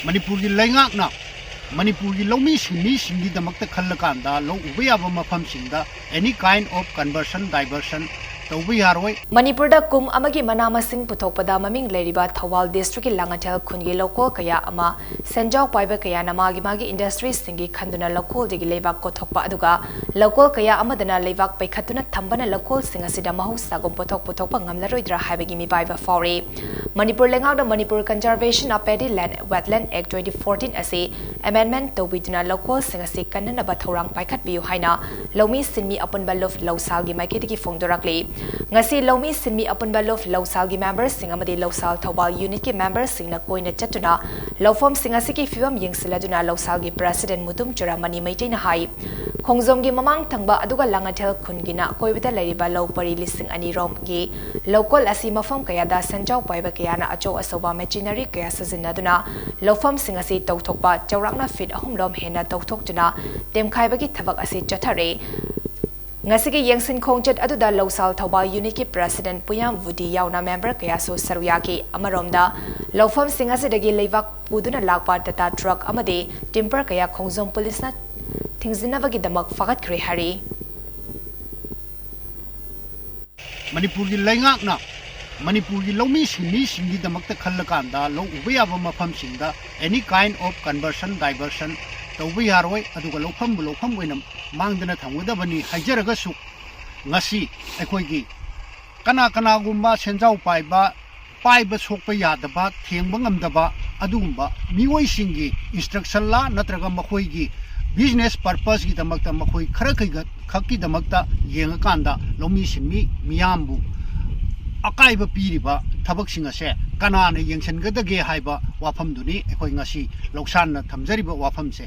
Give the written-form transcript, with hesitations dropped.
Manipur की लेंगाकना Manipur की लौमी सिंमी सिंगी दमकता खल्लकांदा लो उबे याबा मफम सिंगदा any kind of conversion diversion तौबी यारोय मणिपुरदा कुम अमगी मनामसिंग पुथोकपदा ममिंग लेरिबा थवाल डिस्ट्रिक्ट की लांगथेल खुनगी लोकल कया अमा सेंजाव पाइबा कया नमागी मागी इंडस्ट्रीज सिंगी खंदुना लोकल दिगी लेबाक कोथोकपा अदुगा लोकल कया अमदना लेबाक पैखतुना थंबना लोकल सिंग असिदा महौसागुम पुथोकपा ngamlaroidra हाइबगी मिबाइबा फौरी मणिपुर लेंगावदा Manipur conservation of paddy land wetland act 2014 असे अमेंडमेंट तौबिदुना लोकल सिंग असि कन्ननबा थौरांग पाइखतबियु हाइना लौमी सिनमी अपुनबा लुफ लौसालगी माइकेदगी फोंदोराकली ngasi lomi sinmi apunba lof Lousal gi members sing amadi Lousal thobal unit ki members sing na koina chatuna lofom sing asiki fiwam yengsiladuna Lousal gi president mutum churamani maitai na hai khongjom gi mamang thangba aduga langathel khungina koibita lariba lopari lising ani rom gi local asi mafam kaya da sanjaw paiba kaya na acho asoba machinery kaya sajinaduna lofom sing asi tawthokpa chawrakna fit ahum lom hena tawthokjuna temkhaiba gi thabak asi chathare ngasigi yengsin khongjat aduda Lousal thobal unit ki president puyam vudi yauna member kaya so saruyaki amaromda lofam singa sidagi leivak puduna lakpa tata truck amade timper kaya khongjom police na thingzinabagi damak fagat kre hari Manipur की लेंगाकना Manipur की लौमी सिंमी सिंगी दमकता खल्लकांदा लो उबे याबा मफम सिंगदा any kind of conversion diversion तौबी यारोय अदुगा लोफम ओइनम मांगदना थंगदबनी हाइजरगसु ngasi अखोइगी कना गुम्बा सेंजाव पाइबा सोकपा यादबा थेंबा ngamdaba अदुगुम्बा मिओइ सिंगी इंस्ट्रक्शन ला नत्रगा मखोइगी बिजनेस पर्पस की दमकता मखोइ खकी दमकता येंगाकांदा लोमी सिंमी मियामबु अकाइबा पीरिबा थबकसिंग असे कनाना येंसनगदगे हाइबा वाफमदुनी अखोइ ngasi लौसान थमजरिबा वाफमसे